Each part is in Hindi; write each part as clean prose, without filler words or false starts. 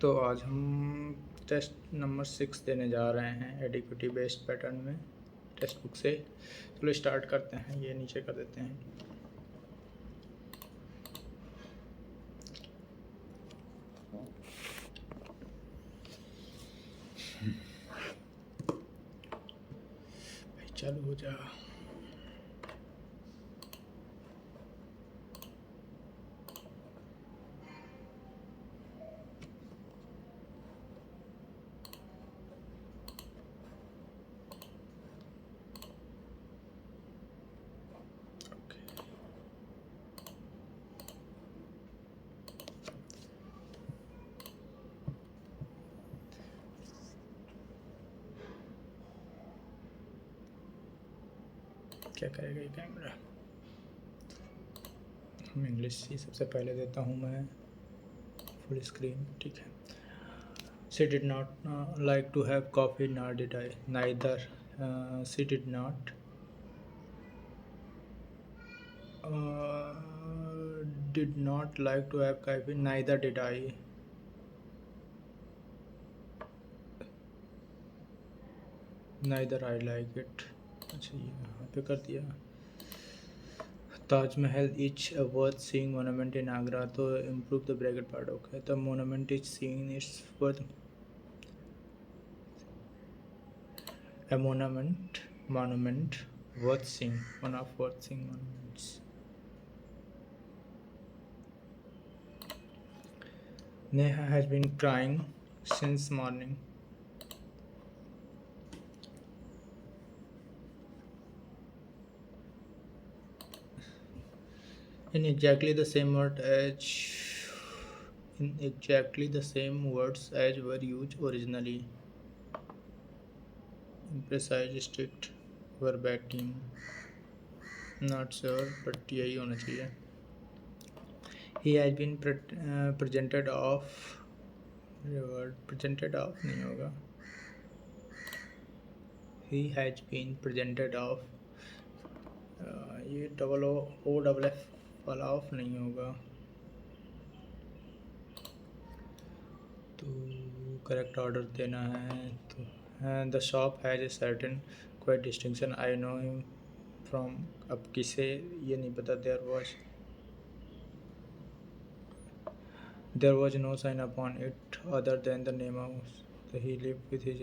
तो आज हम टेस्ट नंबर 6 देने जा रहे हैं एडिक्विटी बेस्ड पैटर्न में टेक्स्ट बुक से। चलो स्टार्ट करते हैं, ये नीचे कर देते हैं। भाई चालू हो जा। क्या करेगा ये कैमरा? हम इंग्लिश ही सबसे पहले देता हूँ मैं, फुल स्क्रीन। ठीक है। She did not like to have coffee, nor did I. Neither. She did not uh, like to have coffee. Neither did I. Neither I like it. अच्छा, ये यहाँ पे कर दिया। Taj Mahal is a worth seeing monument in Agra, तो improve the bracket part. Okay, the monument is seeing it's worth a monument worth seeing, one of worth seeing monuments. Neha has been crying since morning. In exactly the same words as were used originally. In precise strict verbatim. Not sure, but यही होना चाहिए. He has been presented of. presented of नहीं होगा. He has been presented of. ये डबल ओ डबल एफ वाला ऑफ नहीं होगा. तो करेक्ट ऑर्डर देना है. तो the shop has a certain quite distinction. I know him from. अब किसे ये नहीं पता. There was no sign upon it other than the name of he live with his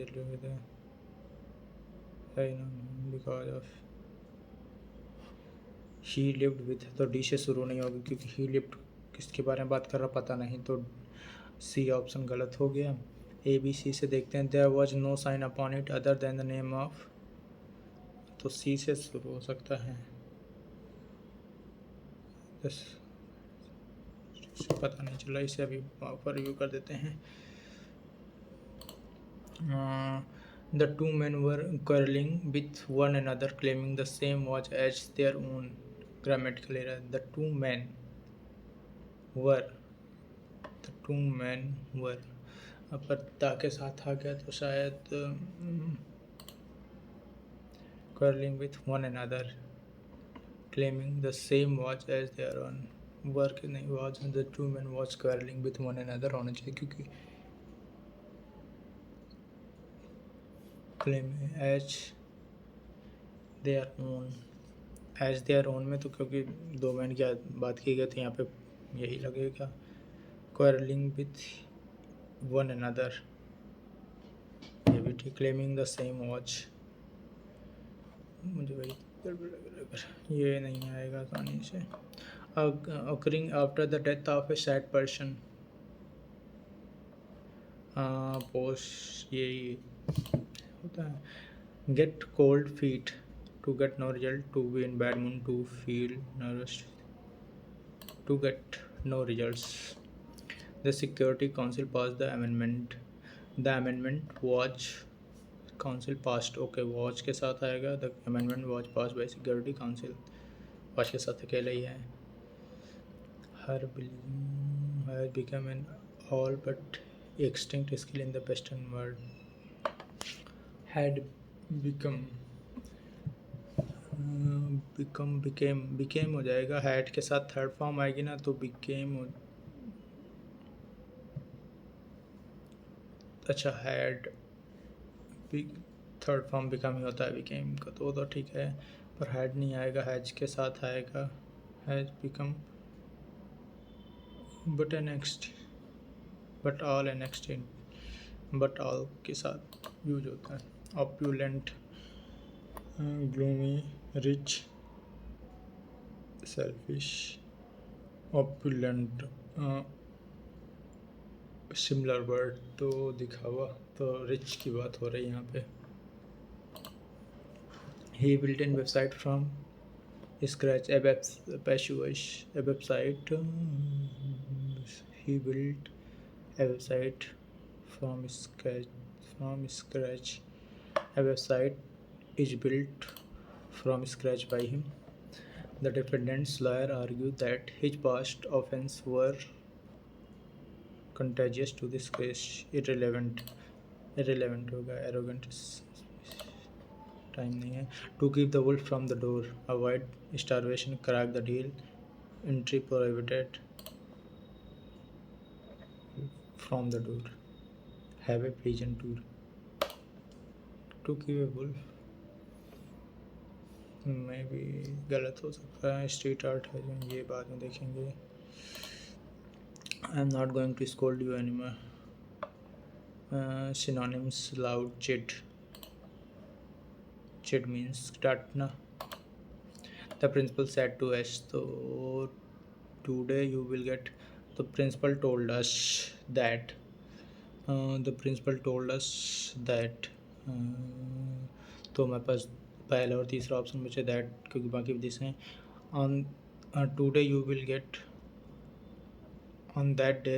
because of he lived with. तो डी से शुरू नहीं होगी क्योंकि ही लिव्ड किसके बारे में बात कर रहा पता नहीं. तो सी ऑप्शन गलत हो गया. ए बी सी से देखते हैं. There was no sign upon it other than the name of. तो सी से शुरू हो सकता है. पता नहीं चला. इसे अभी पर रिव्यू कर देते हैं. The two men were quarreling with one another, claiming the same watch as their own. Grammatical error. The two men were. पर ता के साथ आ गया तो शायद quarreling with one another, claiming the same watch as their own. Work नहीं was. The two men was quarreling with one another होना चाहिए क्योंकि claim as their own में तो क्योंकि दो मैन की बात की गई तो यहाँ पे यही लगेगा. quarreling with one another ये भी ठीक. claiming the same watch मुझे वही ये नहीं आएगा आसानी से. occurring after the death of a sad person. Post यही होता है. get cold feet, to get no result, to be in bad mood, to feel nervous, to get no results. The Security Council passed the amendment. The amendment was council passed. Okay, was के साथ आएगा. The amendment was passed by Security Council. was के साथ अकेला ही है. Her building has become an all but extinct skill in the Western world. Had become became हो जाएगा. had के साथ थर्ड फॉर्म आएगी ना तो became अच्छा had, third form become he होता है बिकेम का, तो वो तो ठीक है, पर हैड नहीं आएगा, हैज के साथ आएगा, has become, but next, but all an extent, but all के साथ यूज होता है। Opulent, gloomy, rich, selfish, opulent, similar word तो दिखावा, तो रिच की बात हो रही है यहाँ पे। He built in website from scratch, a website, he built a website from scratch, a website is built from scratch by him. The defendant's lawyer argued that his past offenses were contagious to this case. Irrelevant होगा, arrogant टाइम नहीं है। To keep the wolf from the door, avoid starvation, crack the deal, entry prohibited from the door, have a pigeon tour, to keep a wolf में भी गलत हो सकता है, स्ट्रीट आर्ट है जो, ये बाद में देखेंगे। I am not going to scold you anymore, synonyms, loud, chid means डांटना। The principal said to us, so today you will get, the principal told us that, the principal told us that, तो हमारे पास पहला और तीसरा ऑप्शन बचे दैट, क्योंकि बाकी दिस हैं। On today you will get, on that day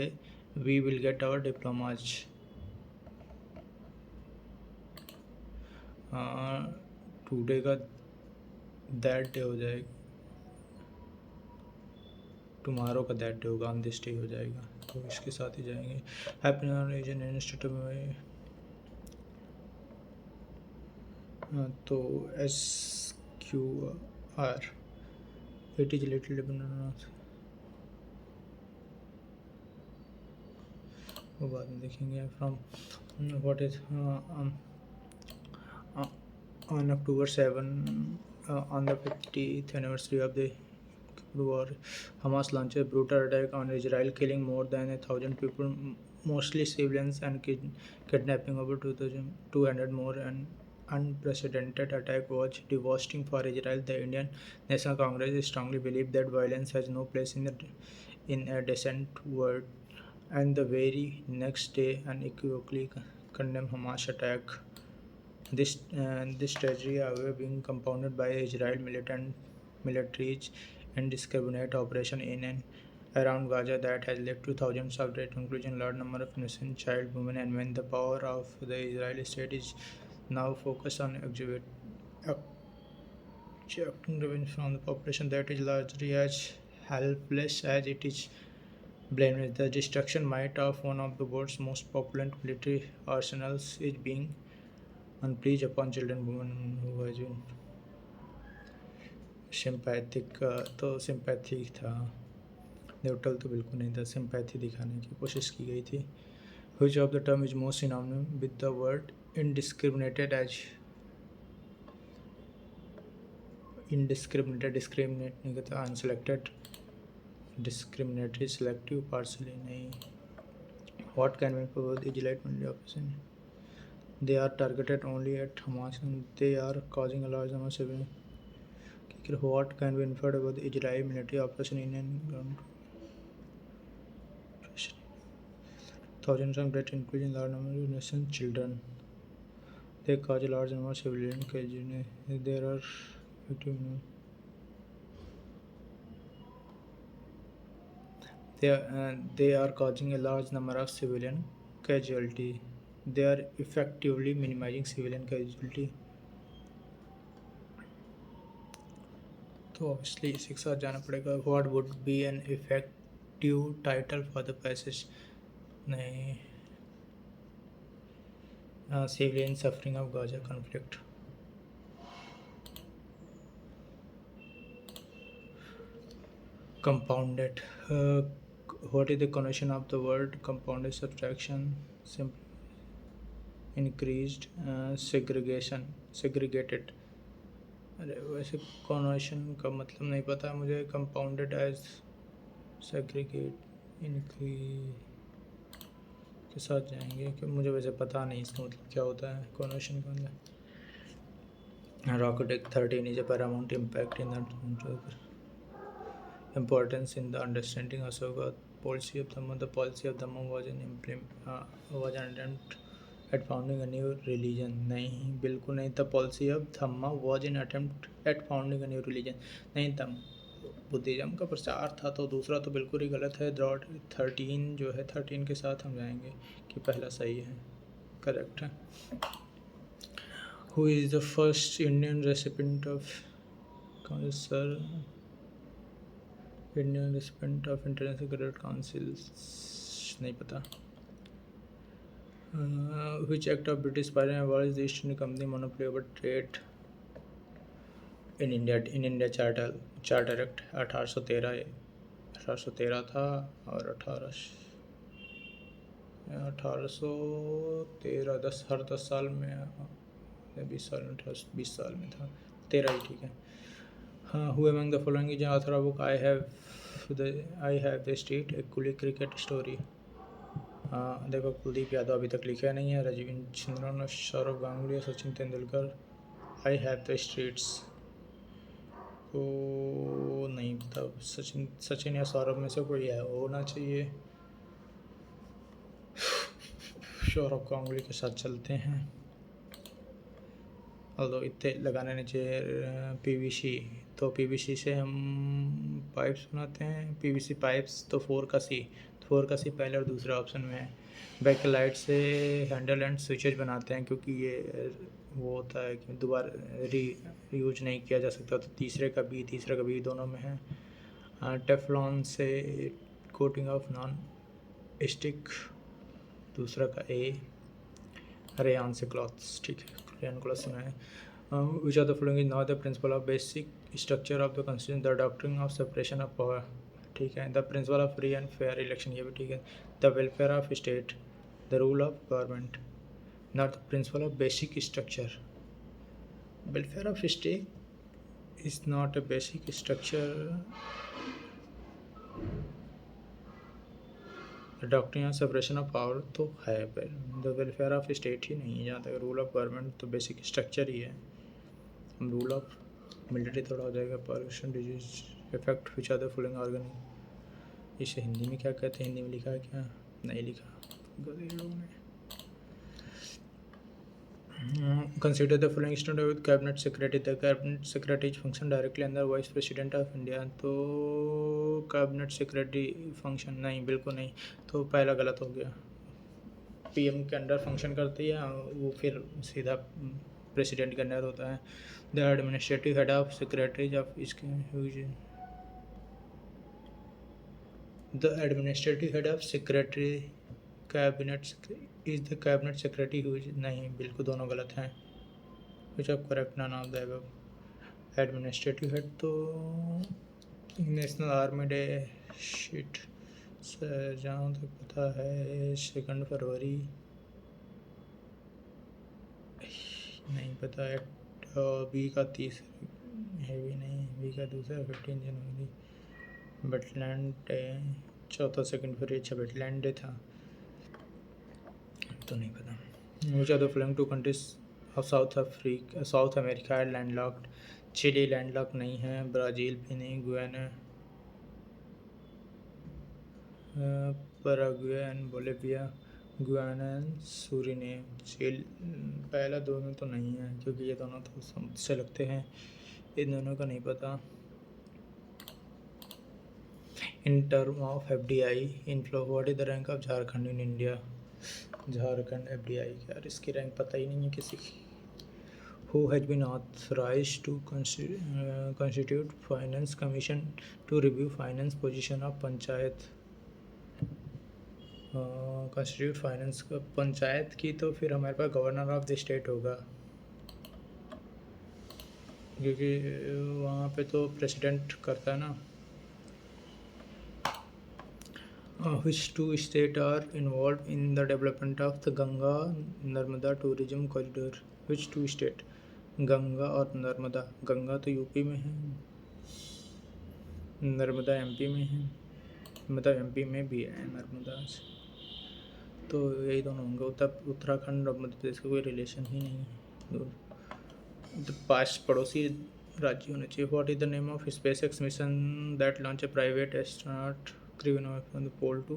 we will get our diplomas, today का दैट डे हो जाएगा, टुमारो का दैट डे होगा, ऑन दिस डे हो जाएगा, तो इसके साथ ही जाएंगे। हैप्पी इंस्टीट्यूट में, तो S Q R, it is little, वो बाद में देखेंगे। From what is on October 7, on the 50th anniversary of the war, Hamas launched a brutal attack on Israel, killing more than 1,000 people, mostly civilians, and kidnapping over 2,200 more. An unprecedented attack was devastating for Israel. The Indian National Congress strongly believes that violence has no place in a decent world, and the very next day unequivocally condemned Hamas attack. This tragedy, however, being compounded by Israel military's indiscriminate operation in and around Gaza that has led to thousands of deaths, including large number of innocent child, women, and men. The power of the Israeli state is now focused on extracting revenge from the population that is largely as helpless as it is blameless. The destruction might of one of the world's most populous military arsenals is being unleashed upon children, women who has been sympathetic, तो सिंपैथी था, न्यूट्रल तो बिल्कुल नहीं था, सिंपैथी दिखाने की कोशिश की गई थी। Which of the term is most synonym with the word indiscriminated as indiscriminated, discriminate नहीं कहता, unselected, discriminatory, selective, partially नहीं। What can be proved is light military operation? They are targeted only at Hamas and they are causing a large number of civilians. What can be inferred about the Israeli military operation in and ground? Thousands of deaths, including large number of innocent children. They cause a large number of civilian casualties. There are victims. They are causing a large number of civilian casualty. They are effectively minimizing civilian casualty. तो ऑब्वियसली इसी के साथ जाना पड़ेगा। What would be an effective title for the passage? नहीं, civilian suffering of Gaza conflict. Compounded, what is the connection of the word compounded? Subtraction, increased segregation, segregated. अरे वैसे कॉनोशन का मतलब नहीं पता मुझे। कंपाउंडेड एज सेग्रीगेट इनक्री के साथ जाएंगे कि मुझे वैसे पता नहीं इसका मतलब क्या होता है कॉनोशन का मतलब। रॉकेटिक 13 is a paramount impact in the importance in the understanding Ashoka policy of Dhamma. The policy of Dhamma was was an attempt at founding a new religion. नहीं बिल्कुल नहीं। The policy of Dhamma was an attempt at founding a new religion. नहीं, तम बुद्धिज्म का प्रचार था। तो दूसरा तो बिल्कुल ही गलत है। ड्रॉट 13 जो है 13 के साथ हम जाएंगे कि पहला सही है, करेक्ट है। Who is the first Indian recipient of Council Indian recipient of International Credit Council? नहीं पता। Which act of British Parliament abolished the East India Company monopoly over trade in India? In India Charter Act 1813 था और 1813 हर 10 साल में या 20 साल में 20 साल में था। 13 ही ठीक है। हाँ, who among the following is the author of book I have the street a cricket story? हाँ देखो, कुलदीप यादव अभी तक लिखा नहीं है। Rajveen Chandran, Saurav Ganguly, Sachin Tendulkar. I have the streets तो नहीं पता। सचिन या सौरभ में से कोई है होना चाहिए। सौरभ गांगुली के साथ चलते हैं। और इतने लगाने नहीं चाहिए। पीवीसी तो पीवीसी से हम पाइप्स बनाते हैं। पीवीसी पाइप्स तो 4 का सी पहले और दूसरा ऑप्शन में है। बैक लाइट से हैंडल एंड स्विचेज बनाते हैं क्योंकि ये वो होता है कि दोबारा यूज नहीं किया जा सकता। तो तीसरा का बी दोनों में है। टेफ्लॉन से कोटिंग ऑफ नॉन स्टिक, दूसरा का ए। रेयान से क्लॉथ्स, ठीक है, रेयान क्लॉथ सुना है। Which of the following is not the principle of basic structure of the constitution? The doctrine of separation of power, ठीक है। The principle of free and fair election, ये भी ठीक है। The welfare of state, the rule of government, not the principle of basic structure. Welfare of state is not a basic structure. Doctrine of separation of power तो है, पर द वेलफेयर ऑफ स्टेट ही नहीं है जहाँ तक। रूल ऑफ गवर्नमेंट तो बेसिक स्ट्रक्चर ही है। रूल ऑफ मिलिट्री थोड़ा हो जाएगा। Pollution disease effect which are the following organ. इसे हिंदी में क्या कहते हैं? हिंदी में लिखा है क्या? नहीं लिखा गधे लोगों ने। Consider the following student with cabinet secretary. The cabinet secretary function directly under vice president of India. तो कैबिनेट सेक्रेटरी फंक्शन नहीं, बिल्कुल नहीं। तो पहला गलत हो गया। पीएम के अंडर फंक्शन करती है, वो फिर सीधा प्रेसिडेंट के अंडर होता है। The administrative head of secretaries of इसके the administrative head of secretary cabinet is the cabinet secretary नहीं, बिल्कुल दोनों गलत हैं। Which of correct none of the above. Administrative head तो नेशनल आर्मी डे शिट जहाँ तक पता है 2 फरवरी, नहीं पता है। बी का 30 है भी नहीं, बी का दूसरा 15 जनवरी। वेटलैंड डे 4 2 फरवरी। अच्छा, वेटलैंड डे था तो नहीं पता। Which are the following 2 countries of south America है लैंडलॉक्ड। चिली लैंडलॉक नहीं है, ब्राज़ील भी नहीं, Guyana, Paraguay and Bolivia, Guyana and Suriname. Chile पहला दोनों तो नहीं है क्योंकि ये दोनों तो से लगते हैं, इन दोनों का नहीं पता। In term of FDI inflow what is the rank of Jharkhand in India? Jharkhand FDI यार इसकी रैंक पता ही नहीं है किसी की। Who has been authorized to constitute finance commission to review finance position of panchayat? Constitute finance panchayat की तो फिर हमारे पास गवर्नर ऑफ द स्टेट होगा क्योंकि वहाँ पे तो प्रेसिडेंट करता है ना। Which two states are involved in the development of the Ganga Narmada tourism corridor? Which two state? Ganga और नर्मदा। गंगा तो यूपी में है, नर्मदा एमपी में है, मतलब एमपी में भी है नर्मदा से, तो यही दोनों होंगे। उत्तराखंड और मध्य प्रदेश का कोई रिलेशन ही नहीं है, तो पास पड़ोसी राज्य होने चाहिए। What is the name of SpaceX mission that launch a private astronaut crew from the pole to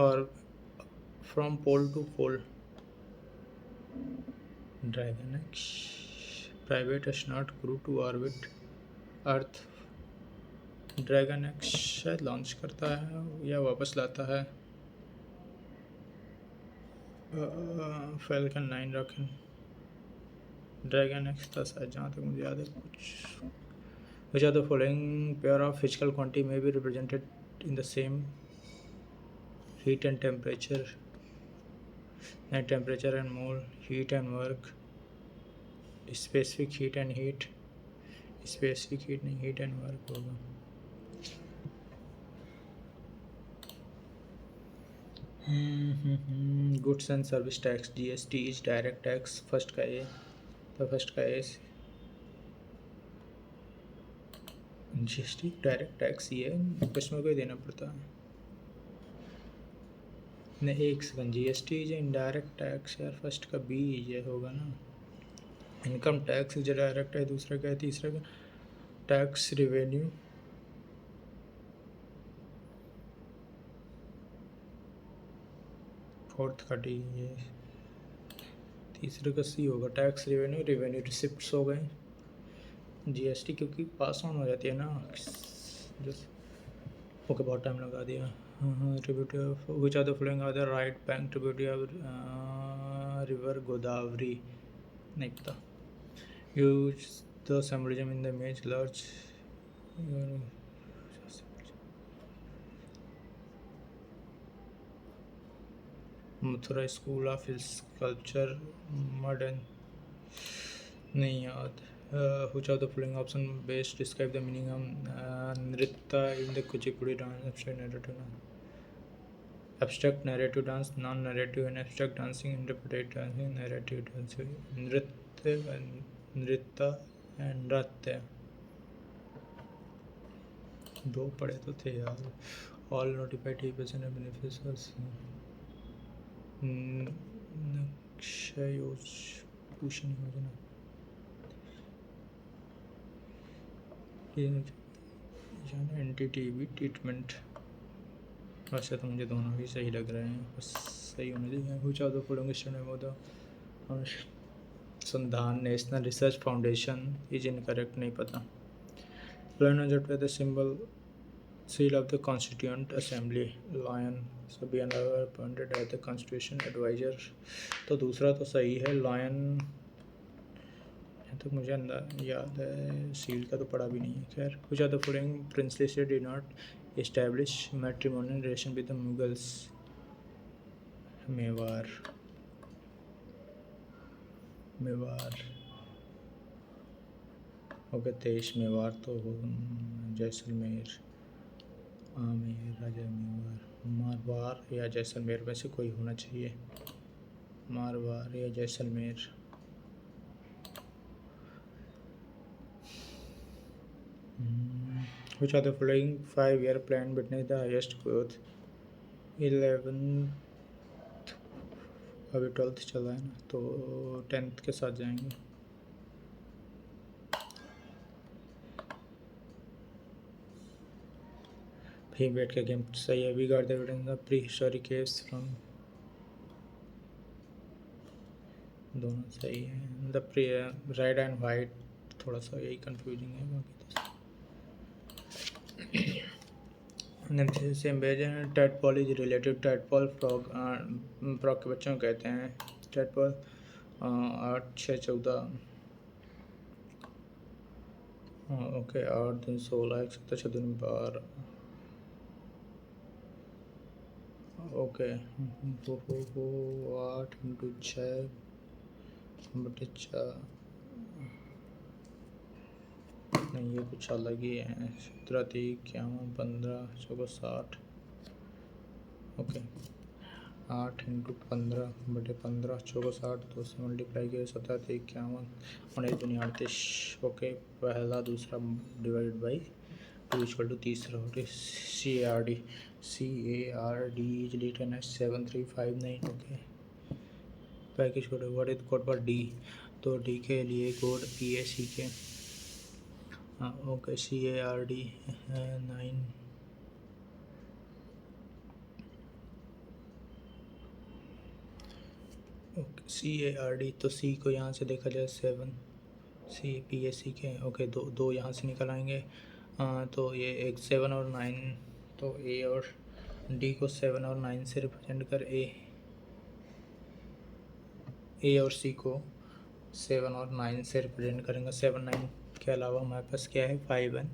और from pole to pole? Dragon X. Private astronaut crew to orbit Earth. Dragon X शायद लॉन्च करता है या वापस लाता है। Falcon 9 rocket. ड्रैगन एक्स था शायद, जहाँ तक मुझे याद है कुछ। Which of the following pair of physical quantity may be represented in the same heat and temperature? And temperature and mole, heat and work, specific heat and heat, specific heat नहीं, heat and work होगा। Goods and service tax GST is direct tax। First का ए, तो फर्स्ट का ए GST डायरेक्ट टैक्स ही है, कस्टमर को ही देना पड़ता है। नहीं, एक second, GST is indirect tax यार, फर्स्ट का बी ये होगा ना। इनकम टैक्स जो डायरेक्ट है, दूसरा क्या है, तीसरा का टैक्स रेवेन्यू। फोर्थ का डी, ये तीसरे का सी होगा, टैक्स रेवेन्यू। रेवेन्यू रिसिप्ट्स हो गए। GST क्योंकि पास ऑन हो जाती है ना, ओके बहुत टाइम लगा दिया। Tributary which are the flowing are the right bank tributary of river Godavari? नहीं पता। Use the symbolism in the image large. Mathura school of sculpture modern, नहीं याद। which of the following option best describe the meaning of nritta in the kuchipudi dance? Abstract narrative dance, non-narrative and abstract dancing, interpretive dancing, narrative dancing, nritta and nratya। दो पढ़े तो थे यार। all notified person and beneficiaries। नक्शा पूछनी योजना, एंटी-टीबी ट्रीटमेंट। वैसे तो मुझे दोनों ही सही लग रहे हैं, बस सही होने चाहिए। कुछ और फॉलोइंग स्टडी में तो Anusandhan national research foundation is incorrect, नहीं पता। The symbol seal of the Constituent Assembly lion, सभी appointed as the constitution adviser, तो दूसरा तो सही है लायन। तो मुझे अंदर याद है, सील का तो पढ़ा भी नहीं है। खैर, कुछ other following princely state did not establish matrimonial relation with the Mughals? Mewar, Mewar okay. तेईस मेवाड़ तो जैसलमेर, आमेर, राजा मेवाड़, मारवाड़ या जैसलमेर में से कोई होना चाहिए। मारवाड़ या Jaisalmer. Which of the following 5-year plan witnessed the highest growth? 11th, अभी 12th चला है ना, तो 10th के साथ जाएंगे। भी बैठ के गेम सही है। We got the evidence of pre historic caves from, दोनों सही है। The pre red and white थोड़ा सा यही कंफ्यूजिंग है, बाकी तो सेम बेज है। टैडपॉल इज रिलेटेड, टैडपॉल फ्रॉग, फ्रॉग के बच्चों को कहते हैं टैडपॉल। 8 6 14, ओके। 8 दिन 16, 1 7 6 दिन 12, ओके। 8 × 6 बटे 4, नहीं, ये कुछ अलग ही है। 17 3 51 15 चौको 60। ओके, 8 × 15/15 चौको 60, 2 से मल्टीप्लाई किया 17 3 51 और 1 दूनी 38। ओके, पहला दूसरा डिवाइड बाई 2 = तीसरा। Okay, CARD is written as 7359। Okay, package code, what is code for D? तो डी के लिए कोड PACK। हाँ, ओके, CARD 9। ओके, CARD, तो सी को यहाँ से देखा जाए 7, PACK। ओके, दो यहाँ से निकल आएंगे। तो ये एक 7 और 9, तो ए और डी को 7 और 9 से रिप्रेजेंट कर, ए और सी को 7 और 9 से रिप्रेजेंट करेंगे। 7 9 के अलावा हमारे पास क्या है? 5 एंड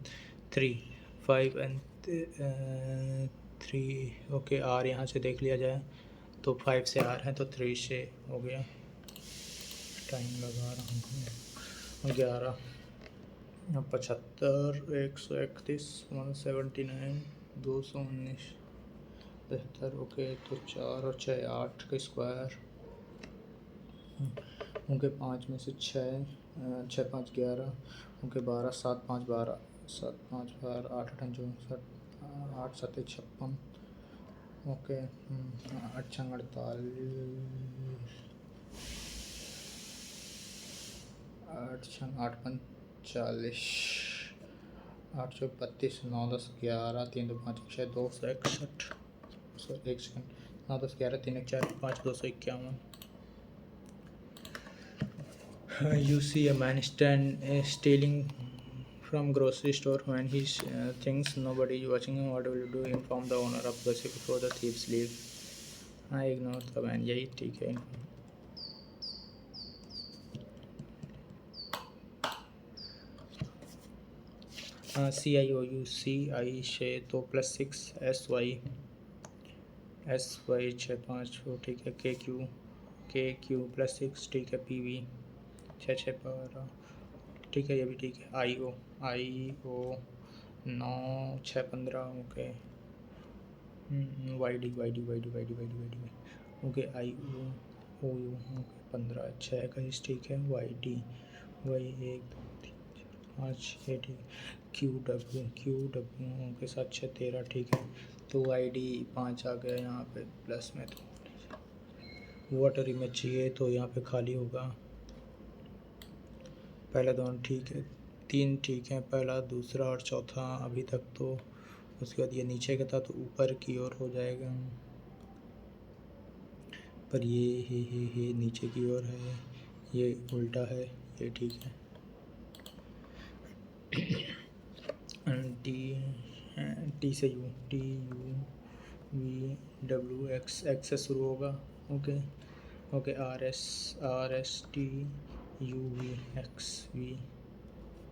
3। 5 एंड 3। ओके, आर यहाँ से देख लिया जाए तो 5 से आर है, तो 3 से हो गया। टाइम लगा रहा हूँ। 11 75 131 179 219 73। ओके, तो 4 और 6 8 का स्क्वायर। ओके, 5 में से 6 6 5 11। Okay, 12 7 5 12 7 5 12 8 8 64 8 7 56। Okay, 8 6 48 8 6 8 5 40 8 6 32 9 10 11 3 2 5 6 261। 1 second, 9 10 11 3 1 4 5 251। You see a man stealing from grocery store. When he thinks nobody is watching him, what will you do? Inform the owner of grocery before the thieves leave. I ignore the man। यही ठीक है। CIOU से तो +6 SY 6 5, ठीक है। KQ +6, ठीक है। PV 6 6 12, ठीक है, ये भी ठीक है। IO 9 6 15। Okay, YD okay. IO OU, okay, 15 6 21, ठीक है। YD Y 1 2 3 4 5 6, ठीक है। QW ओके, 7 6 13, ठीक है। तो YD 5 आ गया यहाँ पे प्लस में। तो वाटर इमेज चाहिए, तो यहाँ पे खाली होगा। पहला दोनों ठीक है, 3 ठीक है। पहला दूसरा और चौथा अभी तक तो। उसके बाद ये नीचे का था तो ऊपर की ओर हो जाएगा, पर ये नीचे की ओर है, ये उल्टा है, ये ठीक है। टी से यू, TUVW एक्स से शुरू होगा। ओके RS TUV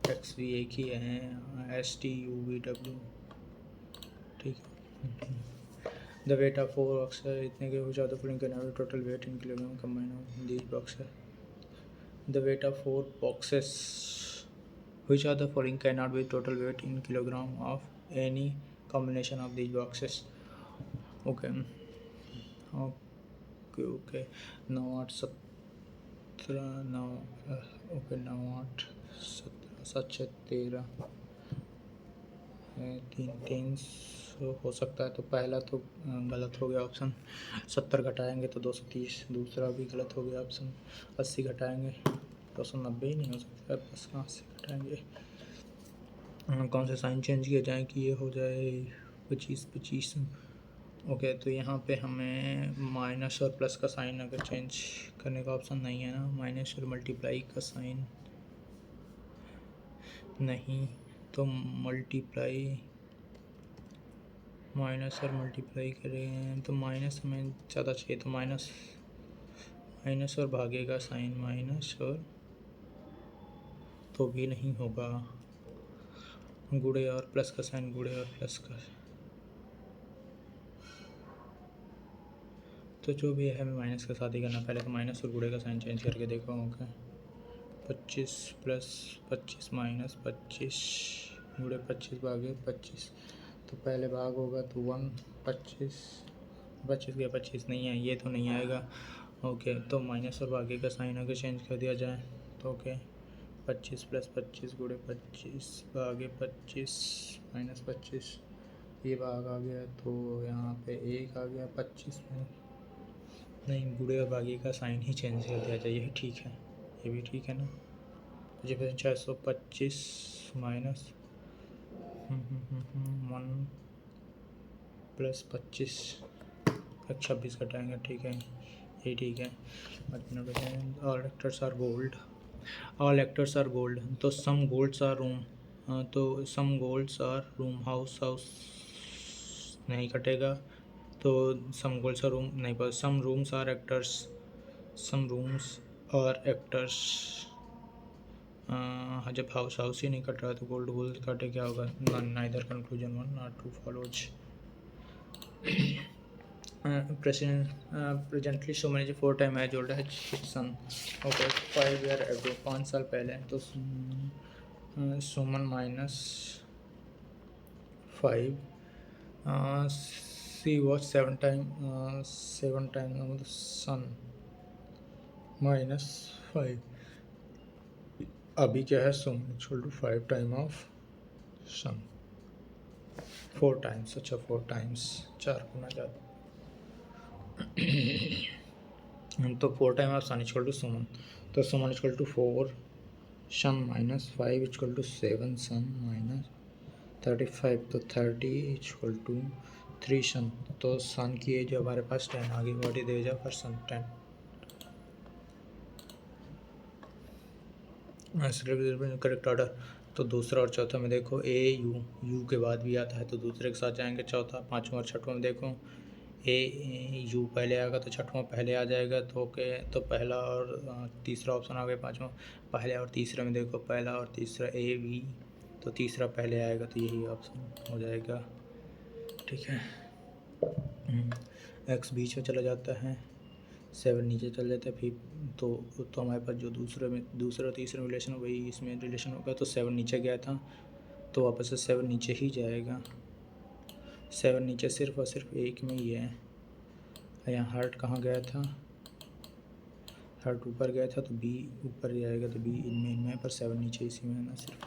XV एक ही है। STUVW, ठीक है। द वेट ऑफ 4 बॉक्सेस, इतने के which are the following cannot be total weight in kilogram combined of these boxes? The weight of 4 boxes, which are the following cannot be total weight in kilogram of any combination of these boxes? Okay, 9 8 17 9। Okay, 9 8 17 7 6 13 3 हो सकता है। तो पहला तो गलत हो गया ऑप्शन। 70 घटाएंगे तो 230। दूसरा भी गलत हो गया ऑप्शन। 80 घटाएंगे 290 ही नहीं हो सकता, बस कहाँ से घटाएंगे। कौन से साइन चेंज किए जाए कि ये हो जाए 25 25। ओके, तो यहाँ पे हमें माइनस और प्लस का साइन अगर चेंज करने का ऑप्शन नहीं है ना, माइनस और मल्टीप्लाई का साइन नहीं, तो मल्टीप्लाई माइनस और मल्टीप्लाई करें तो माइनस हमें ज़्यादा चाहिए, तो माइनस और भागे का साइन माइनस और, तो भी नहीं होगा। गुणे और प्लस का साइन गुणे और प्लस का, तो जो भी है हमें माइनस के साथ ही करना। पहले तो माइनस और गुणे का साइन चेंज करके देखो। ओके, 25 + 25 -25 गुणे 25 भागे 25। तो पहले भाग होगा तो 1 25 25 गया 25 नहीं है, ये तो नहीं आएगा। ओके, तो माइनस और भागे का साइन अगर चेंज कर दिया जाए तो ओके 25 + 25 गुणे 25 भागे 25 -25, ये भाग आ गया तो यहाँ पे 1 आ गया 25 में। नहीं, गुणे और भागे का साइन ही चेंज कर दिया जाए, यही ठीक है, ये भी ठीक है ना। 625 माइनस 1 + 25 26 कटाएंगे, ठीक है, ये ठीक है। All actors are gold, all actors are gold, तो सम गोल्ड्स आर रूम, तो some golds are room house, house नहीं कटेगा, तो सम गोल्ड्स आर रूम नहीं, पर some rooms are actors, some rooms और एक्टर्स। जब हाउस हाउस ही नहीं कट रहा तो गोल्ड गोल्ड काटे क्या होगा, नाइदर कंक्लूजन 1 और 2 फॉलोज। प्रेजेंटली सो मैंने 4 टाइम एज ओल्ड है सन, ओके 5 ईयर एगो 5 साल पहले, तो सुमन -5 सी वॉच 7 टाइम 7 टाइम सन -5। अभी क्या है, सुमन = 5 टाइम ऑफ सन, 4 टाइम्स, अच्छा 4 टाइम्स 4 गुना ज़्यादा, तो 4 टाइम ऑफ सन = सुमन, तो सुमन = 4 सन -5 = 7 सन -35, तो 30 = 3 सन, तो सन की एज हमारे पास 10 आ गई। What is the age of son 10। Correct order, तो दूसरा और चौथा में देखो ए यू के बाद भी आता है तो दूसरे के साथ जाएंगे, चौथा पाँचवा और छठवां में देखो ए यू पहले आएगा तो छठवां पहले आ जाएगा, तो ओके, तो पहला और तीसरा ऑप्शन आ गया पाँचवा। पहले और तीसरे में देखो पहला और तीसरा ए वी, तो तीसरा पहले आएगा तो यही ऑप्शन हो जाएगा, ठीक है। एक्स बीच में चला जाता है, 7 नीचे चल जाता है, फिर तो हमारे पास जो दूसरा तीसरा रिलेशन वही इसमें रिलेशन होगा, तो 7 नीचे गया था तो वापस से 7 नीचे ही जाएगा, 7 नीचे सिर्फ और सिर्फ एक में ही है। यहाँ हार्ट कहाँ गया था, हार्ट ऊपर गया था तो बी ऊपर जाएगा, तो बी इनमें है, पर 7 नीचे इसी में है ना सिर्फ।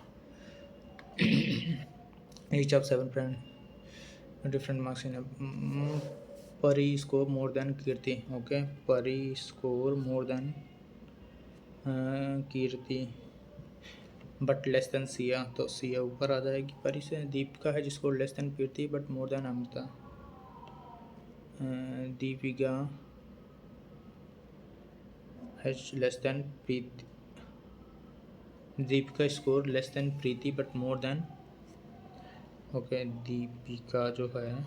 each of 7 different marks in a Pari score more than Kirti, okay, Pari score more than Kirti but less than Siya, तो सिया ऊपर आ जाएगी परी से। दीपिका है जिसको less than Kirti but more than Amita. Deepika has less than Preeti, Deepika score less than Preeti but more than, okay, Deepika जो है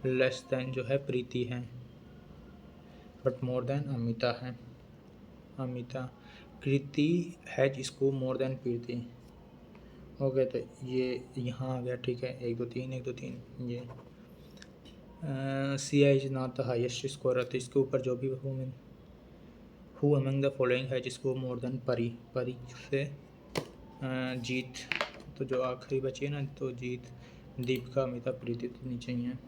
लेस देन जो है प्रीति है बट मोर देन अमिता है, Amita. Kriti has score more than Preeti, okay, तो ये यहाँ आ गया, ठीक है, 1 2 3 1 2 3 ये। Siya is not the highest score, तो इसके ऊपर जो भी who among the following has score more then परी, परी से जीत, तो जो आखिरी बची है ना, तो जीत, दीपिका अमिता प्रीति तो नीचे ही है।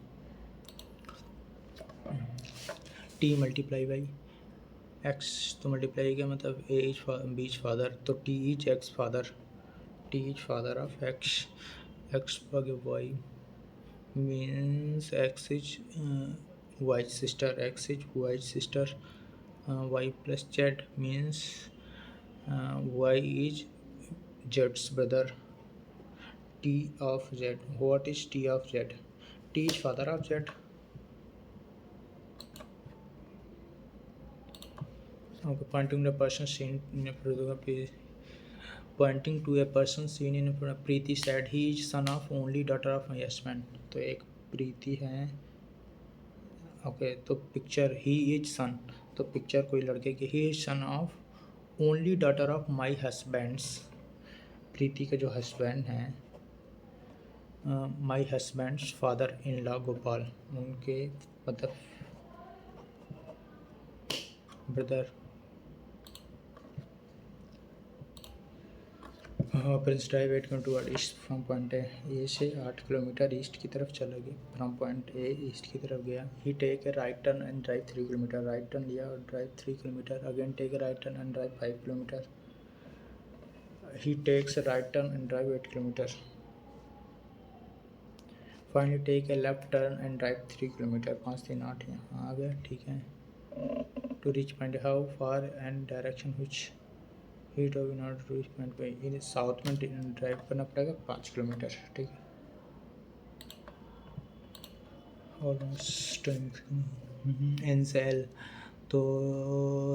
टी मल्टीप्लाई बाई एक्स, तो मल्टीप्लाई का मतलब A is B is father, तो T is X father, T is father of X, X भागे Y means X is Y sister, X is Y sister, Y plus Z means Y is जेड्स brother, T of Z, what is T of Z, T is father of Z, okay, pointing to a person seen in a photograph, pointing to a person seen in a Preeti said he is son of only daughter of my husband, तो एक प्रीति है, ओके, तो पिक्चर ही इज सन, तो पिक्चर कोई लड़के की, he is son of only daughter of my husband's, Preeti के जो हस्बैंड हैं, my husband's father in law Gopal, उनके मतलब brother Prince drive 8 kilometre east from point A से 8 किलोमीटर ईस्ट की तरफ चला गया, फ्रॉम पॉइंट ए ईस्ट की तरफ गया। He take a right turn and drive 3 kilometre, right turn लिया और drive 3 kilometre. Again take a right turn and drive 5 kilometre. He takes a right turn and drive 8 kilometre. Finally take a left turn and drive 3 kilometre. 5 3 8 यहाँ आ गया, ठीक है। To reach point how far and direction which he to not reach point पे, इन साउथ में ड्राइव करना पड़ेगा 5 किलोमीटर, ठीक है। ऑलमोस्ट एन से एल, तो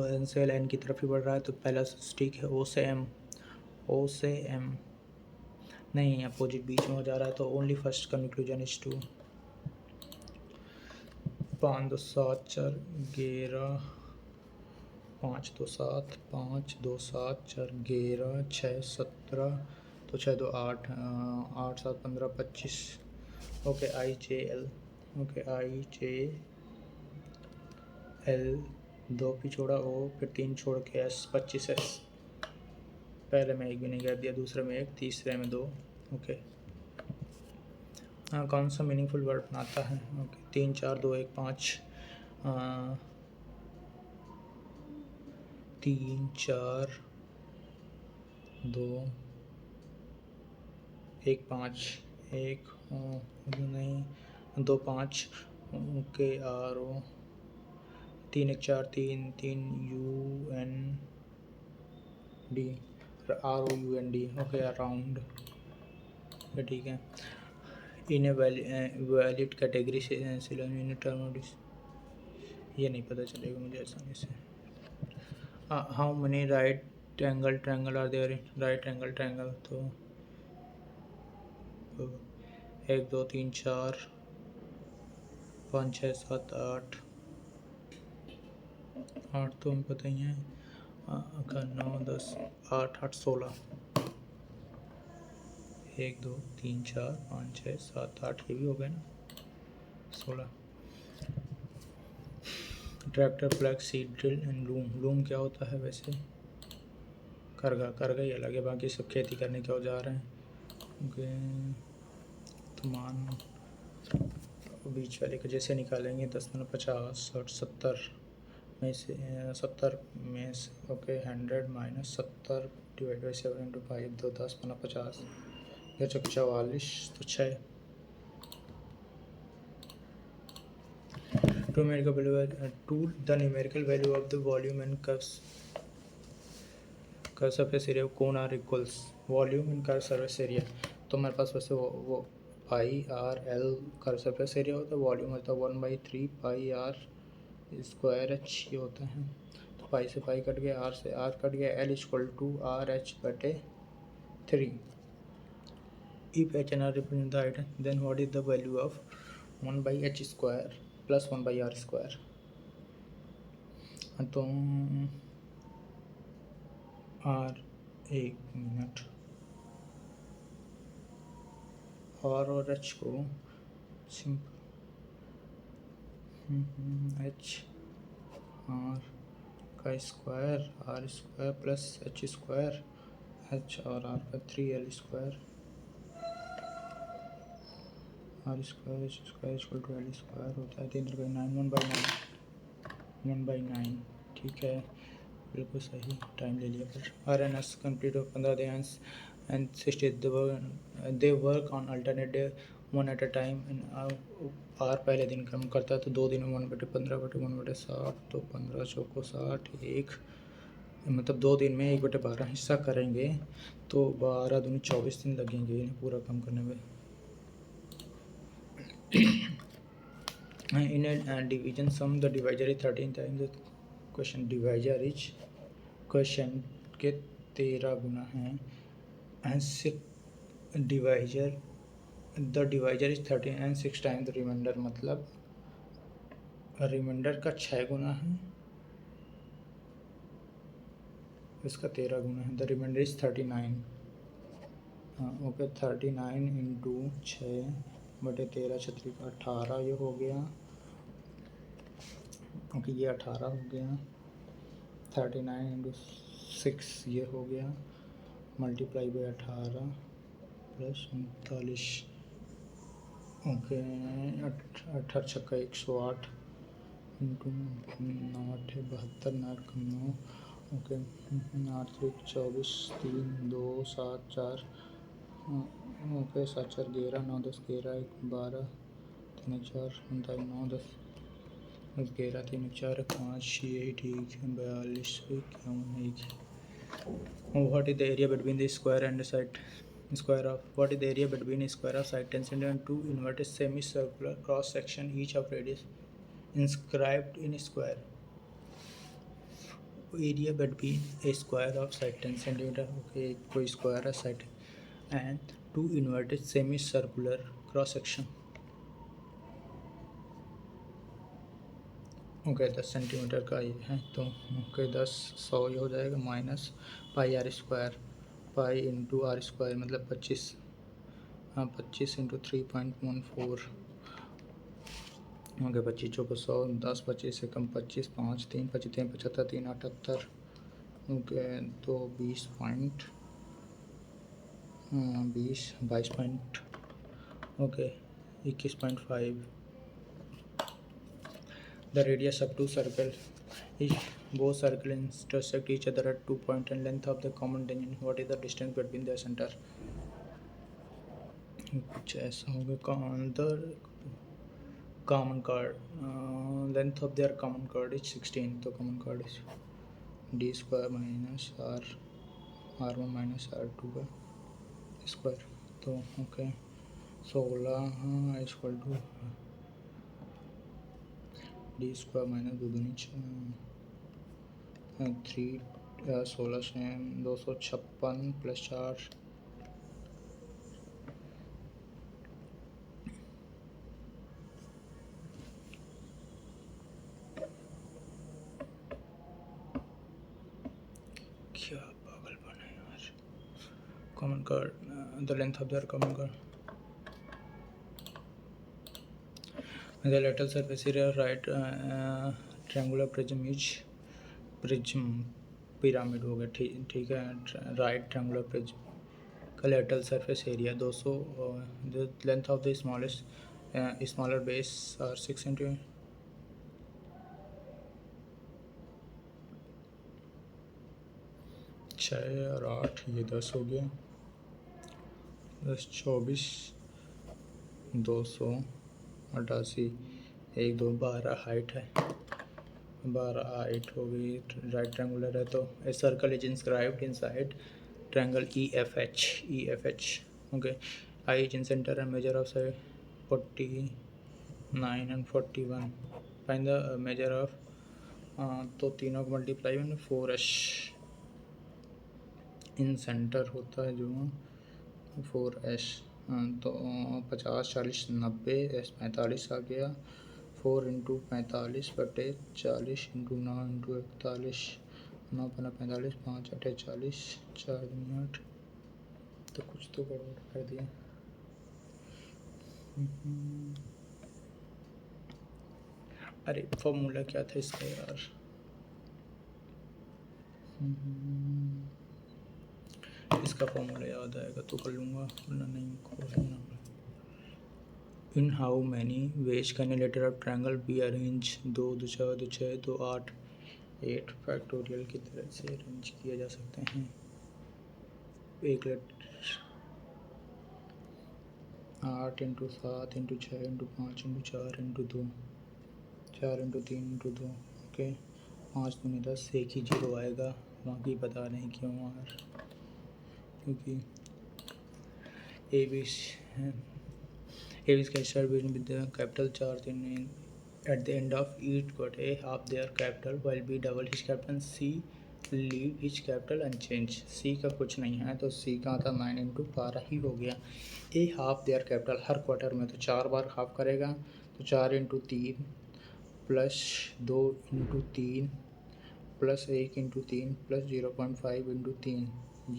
एन से एल एन की तरफ ही बढ़ रहा है, तो पहला स्टिक है ओ से एम, ओ से एम नहीं, अपोजिट बीच में हो जा रहा है, तो ओनली फर्स्ट कंक्लूजन इज 2। 5 2 7 4 11, 5 2 7 5 2 7 4 11 6 17, तो 6 2 8 8 7 15 25। Okay I J L, okay I J L, 2 भी छोड़ा ओ, फिर 3 छोड़ के एस, 25 एस। पहले में एक भी नहीं कर दिया, दूसरे में एक, तीसरे में 2। ओके हाँ, कौन सा मीनिंगफुल वर्ड बनाता है? ओके 3 4 2 1 5, 3 4 2 1 5 1 नहीं 2 5, okay R O 3 1 4 3 3 U N D, R O U N D, okay around, ठीक है। इन ए वैलिड कैटेगरी से ये नहीं पता चलेगा मुझे आसानी से। How many right angle triangle are there in right angle triangle, तो 1 2 3 4 5 6 7 8 8 तो हमें पता ही है, 9 10 8 8 16, 1 2 3 4 5 6 7 8, ये भी हो गए ना 16। Tractor flag seed drill and loom, loom क्या होता है वैसे? करगा, करगा ही अलग है, बाकी सब खेती करने के औजार हैं। ओके तो मान बीच वाले को जैसे निकालेंगे 10 में 50 60 70 में से 70 में से, okay 100 minus 70 divide by 7 into 5, 2 10 15 50, 44, तो 6। To the numerical value of the volume and curve surface area कौन are equals, volume and curve surface area, तो हमारे पास वैसे वो pi r l curve surface area होता है, वॉल्यूम होता है 1/3 पाई आर स्क्वायर एच, ये होता है। तो पाई से पाई कट गया, आर से आर कट गया, L equal to R H बटे 3। If H and R represent the height, then what is the value of 1/h square plus 1/r square? तो आर, एक मिनट, आर और एच को सिंपल एच आर का square, R square plus H square, H और आर का 3l square, R square H square equal to L square होता है 3/9, 1/9, ठीक है, बिल्कुल सही। टाइम ले लिया फिर। आर एन एस कंप्लीट हो 15 day and 60 they work on alternate day 1 at a time. आर पहले दिन काम करता है, तो 2 दिन में 1/15/1/60, तो 15 चौको 60, एक मतलब 2 दिन में 1/12 हिस्सा करेंगे, तो 12 दूनी 24 दिन लगेंगे इन्हें पूरा काम करने में। In a division sum the divisor is 13 times the question, divisor is question के 13 गुना है, and divisor the divisor is 13 and 6 times the remainder, मतलब रिमाइंडर का 6 गुना है, इसका 13 गुना है। द रिमाइंडर इज 39, हाँ ओके 39 इंटू 6/13 छत्री का 18, ये हो गया, ओके ये 18 हो गया, 39 इंटू 6 ये हो गया, multiply by 18 plus 39। Okay, 18 × 108 into 8 है 72, 9 कम 9। ओके, 8 3 24, 3 2 7 4। ओके, 7 4 11, 9 10 11, 1 12, 3 4 49, 9 10 10 11, 3 4 5 6 ठीक है 42 51 1। What is the area between the square and the side square of what is the area between a square of side 10 cm and two inverted semicircular cross section each of radius inscribed in square? Area between a square of side 10 cm, okay, कोई square है side and two inverted semicircular cross section, okay 10 centimetre का ये है तो ओके 10 100 ये हो जाएगा minus pi R square, pi into R square मतलब 25, हाँ 25 इंटू 3.14। ओके 25 चौको 100, 10 25 से कम 25, 5 3 25 3 75 3 78। ओके तो 20 point 22 point okay 21.5। The radius of two circles, if both circles intersect each other at 2 points and length of the common tangent, what is the distance between their center? कुछ ऐसा होगा। The common chord, length of their common chord is 16, तो common chord is d square minus r1 minus r2 का स्क्वायर, तो okay 16 equal to D square minus 2 दूनी 16 से 256 प्लस 4 क्या पागलपन है यार। Common chord the length of their common chord the lateral surface area right triangular prism is prism pyramid हो गया ठीक है। राइट ट्रायंगुलर प्रिज्म का lateral surface area 200, the length of the smallest smaller base are 6 centimetre. 6 और 8 ये 10 हो गया, 10 24 288 1 2 12 हाइट है, 12 हाइट हो गई। राइट ट्रायंगुलर है तो a circle is inscribed inside triangle E F H. Okay, I is in centre and measure of side 49 and 41। Find the measure of, तो तीनों को मल्टीप्लाई में 4h इन सेंटर होता है जो 4h, तो 50 40 90 s 45 आ गया। 4 इंटू 45 बटे 40 इंटू 9 इंटू 41, 9 पन्ना 45, 5 8 40, 4 दूनी 8, तो कुछ तो गड़बड़ कर दिया। अरे फॉर्मूला क्या था इसका यार। इसका फॉर्मूला याद आएगा तो कर लूँगा वरना नहीं खोलना। In how many ways can a letter of triangle be arrange, 2 2 4 2 6 2 8 8 factorial की तरह से अरेंज किया जा सकते हैं। एक letter 8 into 7 into 6 into 5 into 4 into 2, 4 into 3 into 2। Okay 5 दूनी 10, एक ही जीरो आएगा, बाकी पता नहीं क्यों यार, क्योंकि A B can start with the capital charge in at the end of each got a half their capital while B double his capital and C leave each capital unchanged। C का कुछ नहीं है तो C का था 9 इंटू 12 ही हो गया। ए हाफ देयर कैपिटल हर क्वार्टर में तो 4 बार हाफ करेगा, तो 4 into 3 plus 2 into 3 plus 1 into 3 plus 0.5 into 3,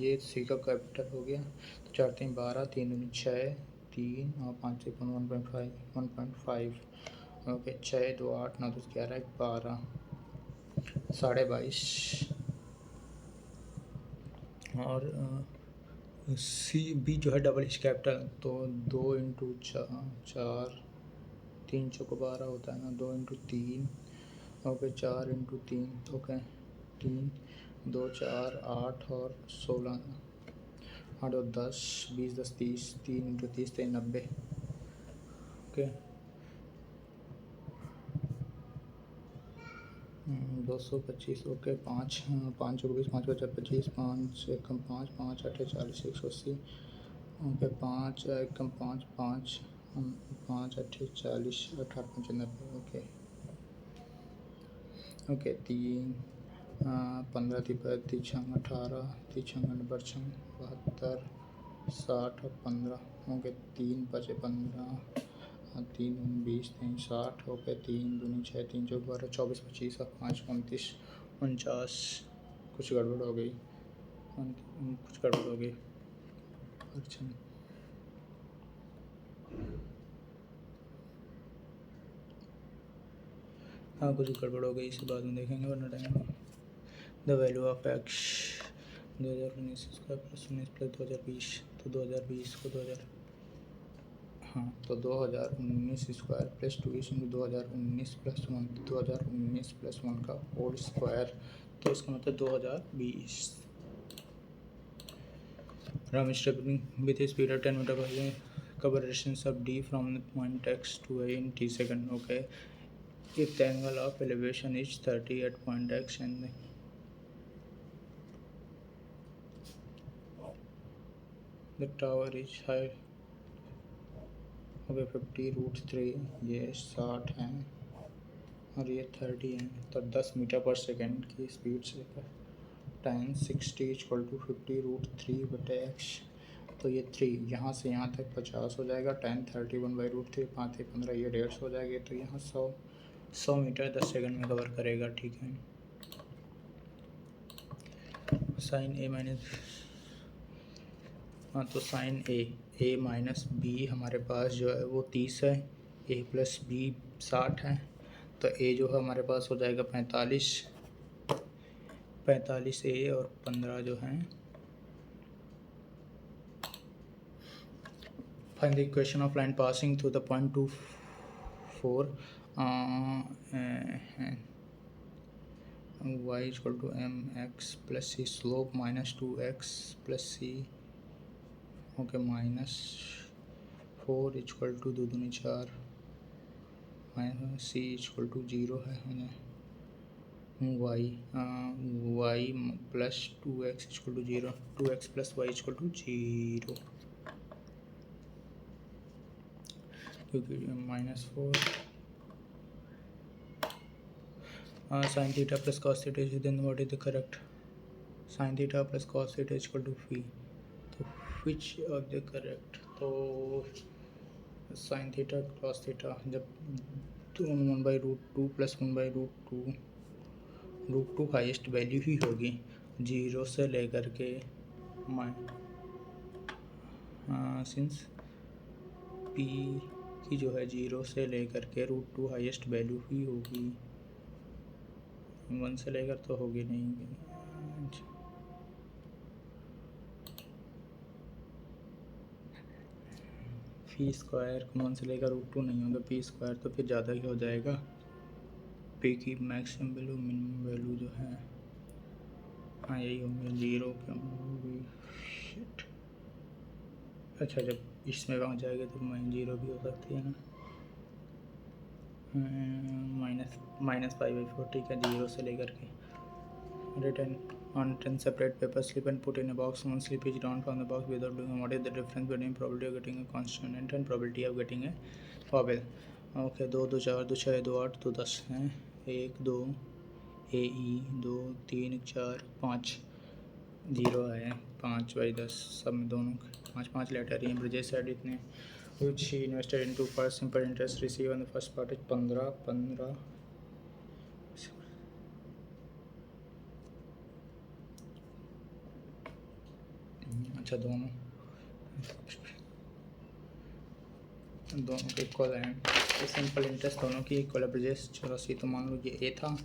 ये C का कैपिटल हो गया। तो 4 3 12, 3 दूनी 6, 3 और 5 से 1.5 ओके 6 2 8 9 10 11 12 22.5 और सी बी जो है डबल एच कैपिटल, तो 2 × 4, 3 × 12 होता है ना, 2 × 3, ओके 4 × 3, ओके 3, 2 4 8 और 16, 8 और 10 20 10 30, 3 × 30 = 90, okay 225, okay 5 5 × 20, 5 × 4 25, 5 × 5 5 8 40 180, okay 5 1 × 5 5 5 8 40 18 95, okay okay 3 15 30 छंग 18 30 छंग 72 60 और 15, ओके 3 5 15 3 20 3 60, ओके 3 दूनी 6 3 4 12 24 25 और 5 29 49, कुछ गड़बड़ हो गई, कुछ गड़बड़ हो गई। अच्छा हाँ कुछ गड़बड़ हो गई, इसे बाद में देखेंगे वरना time. The value of x 2019 square plus 19 plus 2020, तो 2020 को 2000, हाँ तो 2019 square plus 2 into 2019 plus 1, 2019 plus 1 का होल स्क्वायर, तो इसका मतलब 2020। Ram is traveling with a speed of 10 meter per second, cover distance of d from the point x to a in t second, okay if the angle of elevation is 30 at point x and the tower is high, okay 50√3, ये 60 है और ये 30 है, तो 10 मीटर पर सेकेंड की स्पीड से tan 60 = 50√3/x, तो ये 3 यहाँ से यहाँ तक 50 हो जाएगा, tan 30 1/√3, 5 × 15 ये 150 हो जाएगी, तो यहाँ 100 मीटर 10 सेकंड में कवर करेगा, ठीक है। साइन ए माइनस, हाँ तो साइन ए माइनस बी हमारे पास जो है वो 30 है, ए प्लस बी 60 है, तो ए जो है हमारे पास हो जाएगा 45 ए और 15 जो है। Find the equation of line passing through the point 2 4 y = mx plus C, slope -2x plus C, okay -4 = 2 दूनी 4, सी = 0 है, y plus 2x = 0, 2x plus y = 0, क्योंकि -4 sin theta plus cos theta, then what is the correct? sin theta plus cos theta = phi, तो which of the correct? तो sin theta cos theta जब 1/√2 प्लस 1/√2, √2 हाइस्ट वैल्यू ही होगी 0 से लेकर के सिंस p की जो है 0 से लेकर के √2 हाइस्ट वैल्यू ही होगी, 1 से लेकर तो होगी नहीं। पी स्क्वायर 1 से लेकर √2 नहीं होगा, पी स्क्वायर तो फिर ज़्यादा ही हो जाएगा। पी की मैक्सिमम वैल्यू मिनिमम वैल्यू जो है, हाँ यही होंगे 0 क्यों होगी, शिट। अच्छा जब इसमें पहुँच जाएगा तो -0 भी हो सकती है ना, -π/4, ठीक है 0 से लेकर के। Written on 10 separate papers, slip and put in a box. One slip is drawn from the box without doing. What is the difference between probability of getting a consonant and probability of getting a vowel? Okay, 2 2 4 2 6 2 8 2 10 हैं, 1 2 AE 2 3 4 5 0 है, 5/10 सब में दोनों 5 लेटर हैं। ब्रजेश said इतने which he invested into first simple interest received on the first part is 15। अच्छा दोनों के इक्वल हैं, तो सिंपल इंटरेस्ट दोनों की इक्वल है। ब्रजेश 84, तो मान लो ये ए था,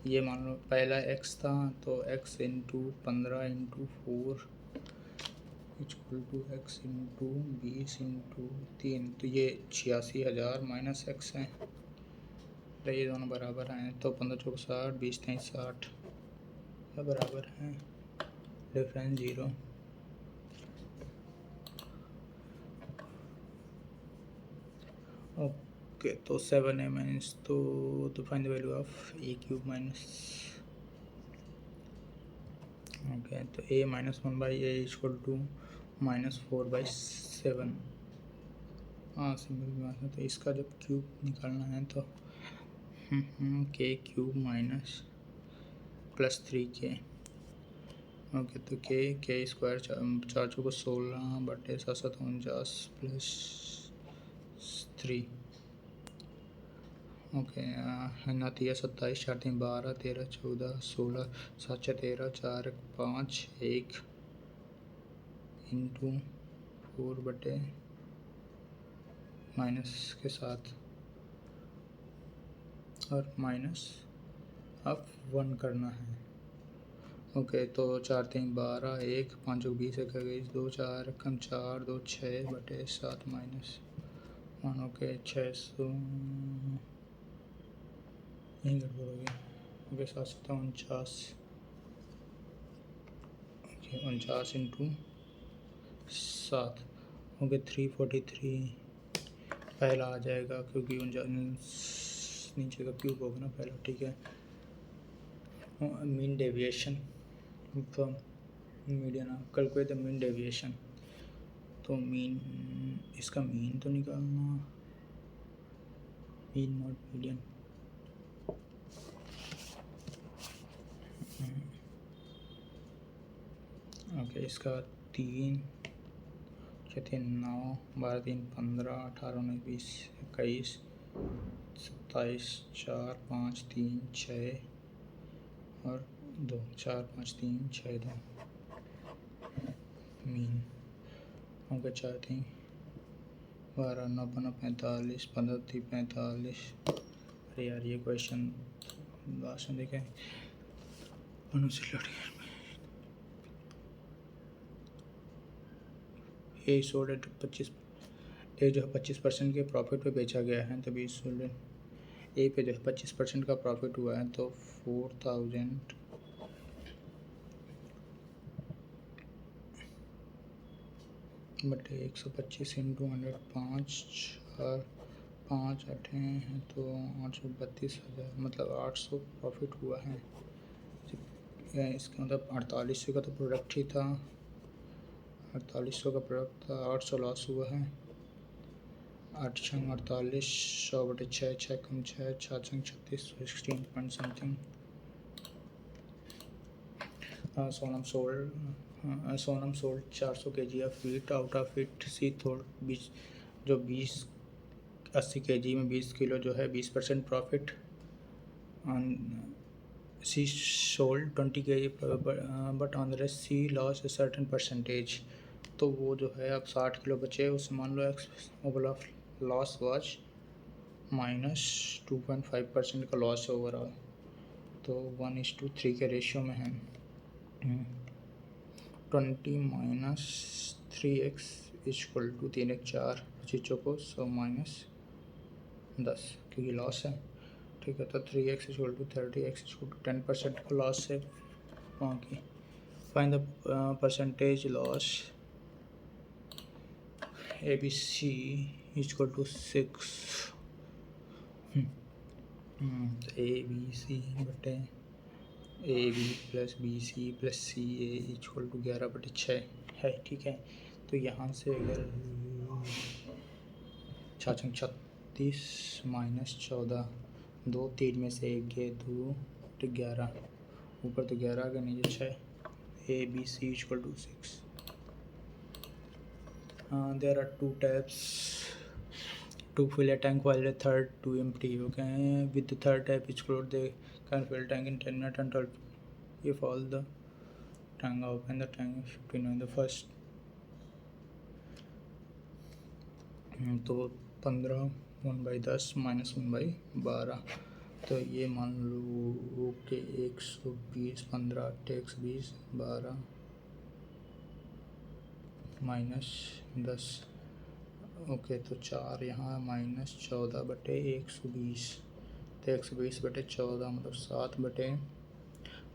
ये मान लो पहला एक्स था, तो x × 15 × 4 equal to X into 20 into 3, तो ये 86,000 माइनस एक्स है, तो ये दोनों बराबर हैं, तो 15 चौक 60, 20 3 60 बराबर हैं, डिफरेंस 0। ओके, तो 7a माइनस, तो find the value of A cube minus, ओके, तो a minus 1/a equal to -4/7। हाँ, सिंपल बात है, तो इसका जब क्यूब निकालना है तो के क्यूब माइनस +3k, ओके, तो के स्क्वायर 4 चौको 16 बटे 7 7 49 +3, ओके, नातिया 27 4 3 12 13 14 16 7 6 13 4 5 1 इंटू 4 बटे माइनस के साथ और माइनस अब 1 करना है, ओके, तो 4 3 12 1 5 20 1 21 2 4 कम 4 2 6 बटे 7 -1, ओके, 600 यही गड़बड़ हो गया, ओके, 7 7 49, ओके, 49 इंटू 7, ओके, 343 पहला आ जाएगा क्योंकि 49 नीचे का क्यूब होगा ना पहला, ठीक है। Mean deviation from median, calculate the mean deviation, तो मीन, इसका मीन तो निकालना, मीन नॉट मीडियन, ओके, इसका 3 6 3 9 12 3 15 18 19 20 21 27 4 5 3 6 और 2 4 5 3 6 2 मीन, ओके, 4 3 12 9 15 45 15 3 45, अरे यार ये क्वेश्चन लास्ट में देखें, ए सोल्ड एट 25, ए जो है 25% के प्रॉफिट पे बेचा गया है, तभी सोल्ड ए पे जो है 25% का प्रॉफिट हुआ है, तो 4000 बटे 125 इंटू 100, 5 8 हैं तो 832,000, मतलब 800 प्रॉफिट हुआ है, इसका मतलब 4800 का तो प्रोडक्ट ही था, 4800 का प्रोडक्ट था, 800 लॉस हुआ है, 8 छंग 48, 100 बटे 6 6 कम 6 6 छंग 36, 16 point something. Sonam sold 400 kg of wheat, out of it सी थोड़ जो 80 kg में 20 किलो जो है 20% profit, C sold 20 kg but on the rest C loss a certain percentage, तो वो जो है अब 60 किलो बचे, उसमें मान लो ओवरऑल लॉस वाज -2.5% का लॉस है ओवरऑल, तो 1:3 के रेशियो में है। 20 माइनस 3x इक्वल टू 3 1 4 चीज़ों को 100 -10 क्योंकि लॉस है, ठीक है, तो 3x equal to 30x equal to 10% का लॉस है वहाँ की। Find the percentage loss ABC equal to 6, ABC बटे AB plus BC plus CA equal to 11/6 है, ठीक है, तो यहाँ से अगर 36 -14 2 3 में से 1 गए 2 तो 11, ऊपर तो 11 आ गया, नीचे 6, ABC equal to 6। There are 2 taps to fill a tank while the third to empty, okay, with the third tap explode they can fill tank in 10 minutes until if all the tank open the tank is 59 the first, तो 15 1/10 -1/12, तो ये मान लो कि 120 15 8 x 20 12 -10। ओके, तो 4 यहाँ -14/120, तो 120/14 मतलब 7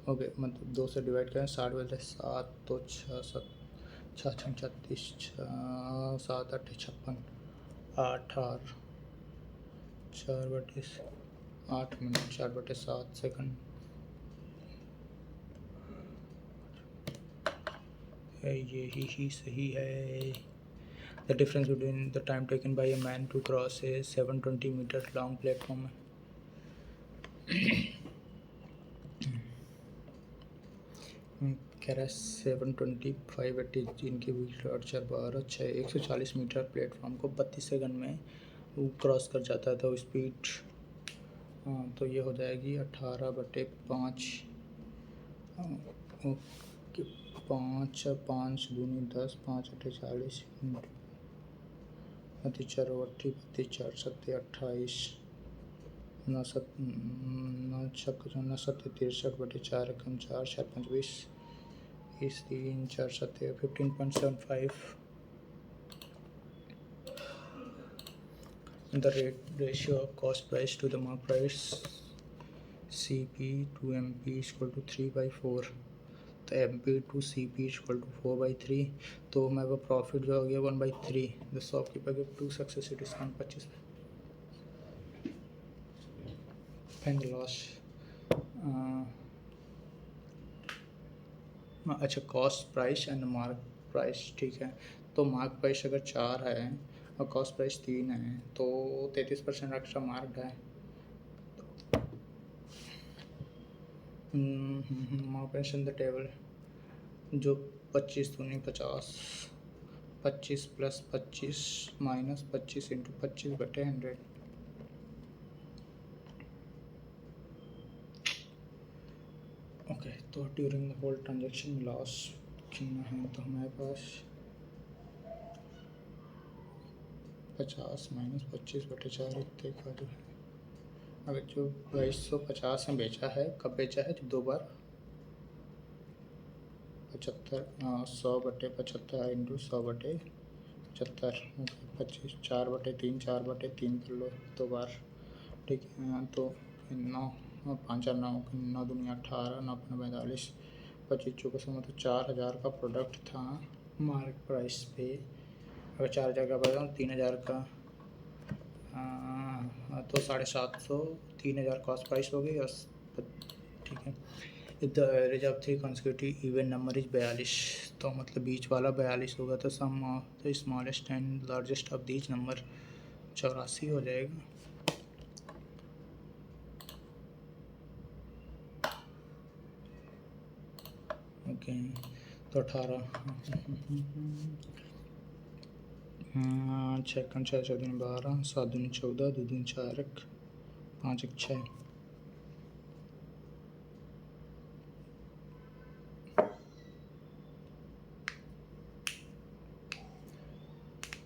ओके, मतलब 2 से डिवाइड करें, 60/7 तो 6×6 = 36, 7×8 = 56, 8 और 4/8 4/7 सेकंड है, यही सही है। The difference between the time taken by a man to cross a 720 metre long platform है। कह रहा है 725 इनकी व्हील और 140 मीटर प्लेटफॉर्म को 32 सेकंड में वो क्रॉस कर जाता है, तो स्पीड तो ये हो जाएगी 18/5। ओके, 5 5 दूनी 10, 5×8 = 40, 4 32 4 28, 9 7 63/4 कम 4 4 5 20, 3 4 7 15.75। The ratio of cost price to the mark price CP to MP is equal to 3/4, तो MP to CP is equal to 4/3, तो मैं वो प्रॉफिट जो हो गया 1/3। The shopkeeper give 2 successive discount 25 and loss. अच्छा, cost price and mark price, ठीक है। तो मार्क प्राइस अगर 4 है और कॉस्ट प्राइस 3 है, तो 33% एक्स्ट्रा मार्क है। Mark price in the table जो 25 दूनी 50, 25 + 25 - 25 × 25/100। ओके, तो during the whole transaction loss कितना है, तो हमारे पास 50 - 25/4 इतने का जो है। अगर जो 2250 में बेचा है, कब बेचा है, तो 2 बार 75, 100/75 × 100/75, 25 4/3 4/3 कर लो 2 बार, ठीक है। तो 9 5 और 9 9 दूनी 18, 9 पंजे 45, 25 चौके से मतलब 4000 का प्रोडक्ट था मार्क प्राइस पे। अगर 4000 का बताऊँ 3000 का, तो 750, 3000 कॉस्ट प्राइस हो गई, और ठीक है। The average of 3 consecutive even number is 42, तो मतलब बीच वाला 42 होगा, तो sum of the smallest and largest of these number 84 हो जाएगा। ओके, तो 18 6 × 6 = 12, 7 दूनी 14, 2 दूनी 4, 5 × 6।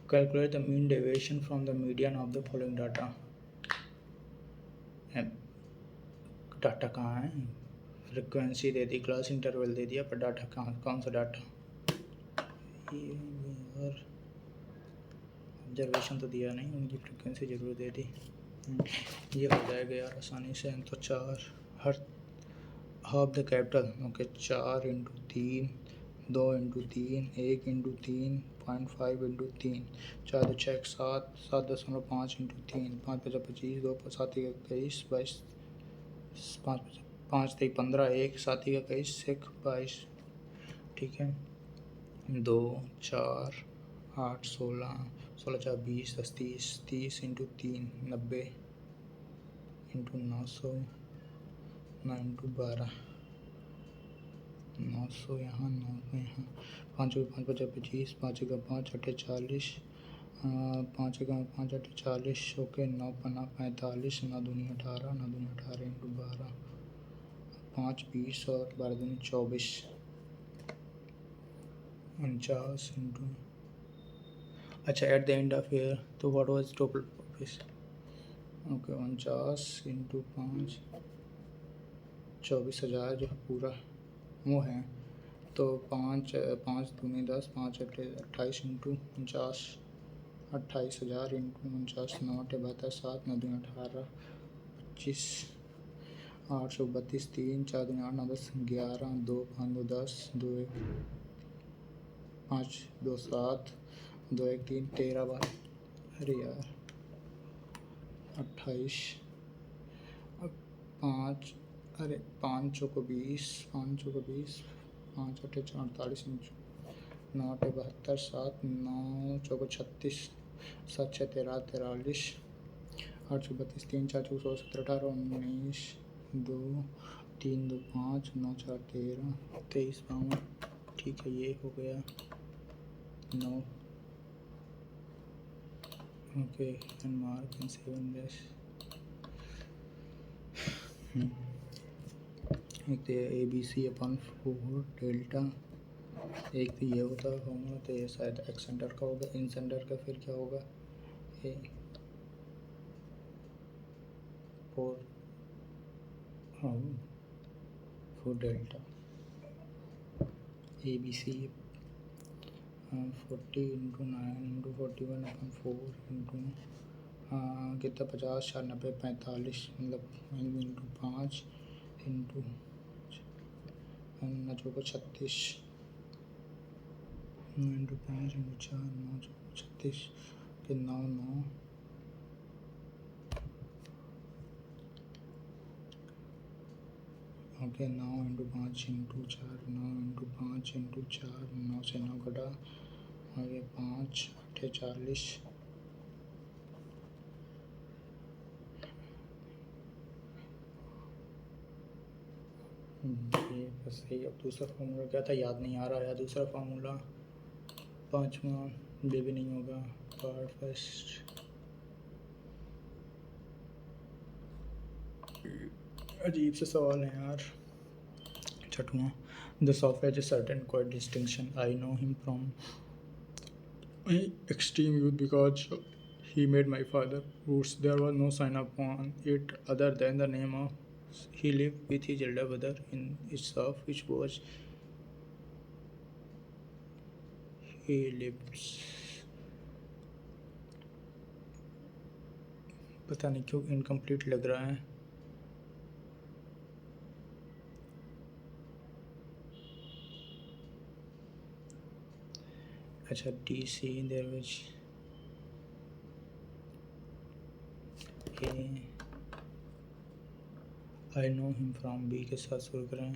Calculate the mean deviation from the median of the following data। Data कहाँ है, फ्रिक्वेंसी दे दी, क्लास इंटरवल दे दिया, पर डाटा कहाँ, कौन सा डाटा, और ऑब्जर्वेशन तो दिया नहीं, उनकी फ्रिक्वेंसी जरूर दे दी। ये हो जाएगा यार आसानी से। तो 4 हर हाफ द कैपिटल, ओके, 4 × 3, 2 × 3, 1 × 3, 0.5 × 3, 4 × 6 = 7, 7.5 × 3, 5 × 5 = 25, 2 × 7 = 21, 22, 5 × 3 = 15, 1 × 7 = 21, 1 22, ठीक है। 2 4 8 16, 16 4 20, 10 30, 30 × 3 90, × 900, 9 × 12, 900 यहाँ, 900 यहाँ, 5 × 5 = 25, 5 × 5 = 40, 5 × 5 = 40, ओके। 9 × 9 = 45, 9 दूनी 18, 9 दूनी 18 × 12, 5 20, और 12 दूनी 24, 49 × अच्छा, at the end of year, तो what was total profit, okay. 49 × 5 24,000 जो है पूरा वो है, तो 5 5 दूनी 10, 5 अट्ठे 28 इंटू 50, 28,000 इंटू 49, 9 अट्ठे 72, 7 9 दूनी 18, 25, 832, 3 4 दूनी 8 9 10 11, 2 5 2 10, 2 1 5 2 7, 2 1 3 13 बार। अरे यार 28 5, अरे 5 चौको 20, 5 चौको 20, 5 अट्ठे 48, 9 अट्ठे 72, 7 9 चौको 36, 7 6 13 43, 8 32, 3 4 चौको 16 17 18 19, 2 3 2 5, 9 4 13 23 52। ठीक है, ये हो गया 9। Okay, and mark in 7 days। एक तो ए बी सी अपन 4 डेल्टा, एक तो ये होता है फॉर्मूला, तो ये शायद एक्स सेंटर का होगा, इन सेंटर का फिर क्या होगा, A 4 delta A B C 40 into 9 into 41 अपन 4 इंटू कितना 50 4 90 45, मतलब इंटू 5 इंटू 9 चौको 36, 9 इंटू 5 इंटू 4 9 चौको 36, फिर 9 9 okay 9 into 5 into 4 9 into 5 into 4, 9 से 9 कटा, आगे 5 अट्ठे 40, ये बस सही। अब दूसरा फार्मूला क्या था याद नहीं आ रहा है, दूसरा फार्मूला 5वां भी नहीं होगा। पार्ट फर्स्ट अजीब से सवाल है यार। 6वां the software is certain quite distinction, I know him from extreme youth because he made my father roots. There was no sign upon it other than the name of. He lived with his elder brother in itself, which was he lives. पता नहीं क्यों इनकम्प्लीट लग रहा है। अच्छा DC there was I know him from B के साथ शुरू करें।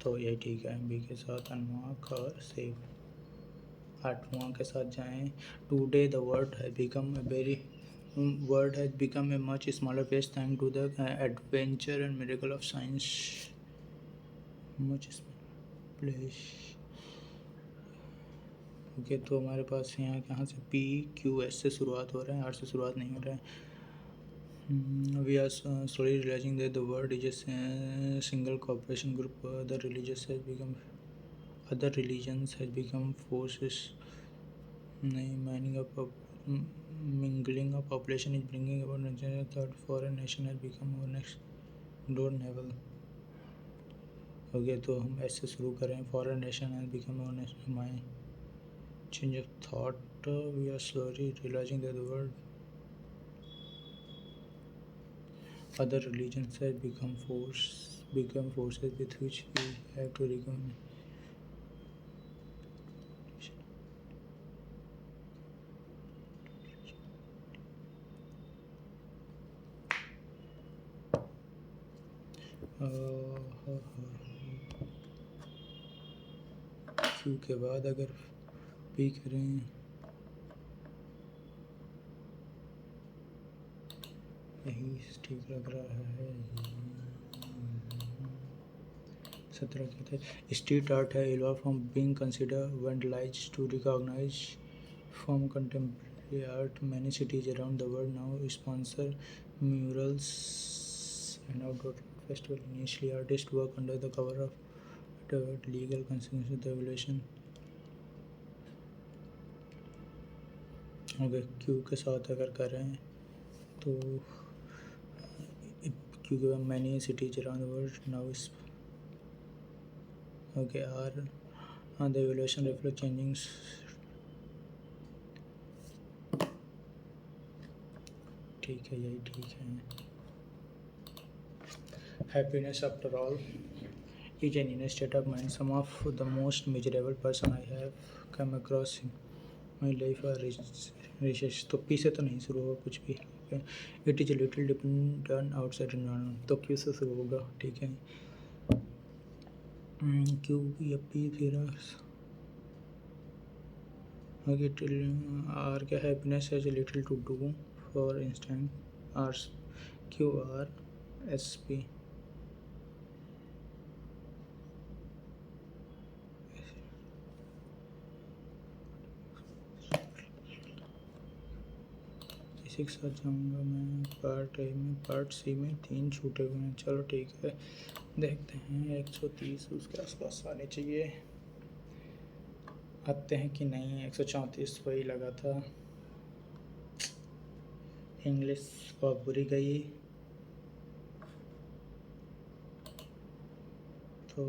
तो यही ठीक है, B के साथ अनमार्क और सेव। 8वां के साथ जाएं। Today the world has become a much smaller place thanks to the adventure and miracle of science. Much smaller place। Okay, तो हमारे पास यहाँ कहाँ से PQS से शुरुआत हो रहा है, R से शुरुआत नहीं हो रहा है। We are slowly realizing that the world is a single corporation group. Other religions has become forces. Mingling of population is bringing about a third foreign nation has become our next door neighbor. Okay, तो हम ऐसे शुरू करें। Foreign nation has become our next. My change of thought. We are slowly realizing that the world. Other religions have become forces with which we have to recognize. Q के बाद अगर P करें, यही ठीक लग रहा है। 17 कहते हैं स्ट्रीट आर्ट है evolve from being considered vandalized to recognized from contemporary art. Many cities around the world now sponsor murals and outdoor festival. Initially, artists work under the cover of legal consequences of the evaluation. Okay, Q के साथ अगर करें तो क्यू के बाद many cities around the world now okay are the evolution reflect changing ठीक है यही ठीक है happiness after all is an inner state of mind. Some of the most miserable person I have come across in my life are research. तो पी से तो नहीं शुरू होगा कुछ भी. It is a little dependent on outside environment. तो क्यू से शुरू होगा ठीक है. क्यू या पी फिर okay till R क्या happiness has a little to do. For instance R Q R S P इसी के साथ जाऊँगा मैं पार्ट ए में. पार्ट सी में 3 छूटे हुए हैं. चलो ठीक है देखते हैं 130 उसके आसपास आने चाहिए. आते हैं कि नहीं. 134 वही लगा था. इंग्लिश बहुत बुरी गई तो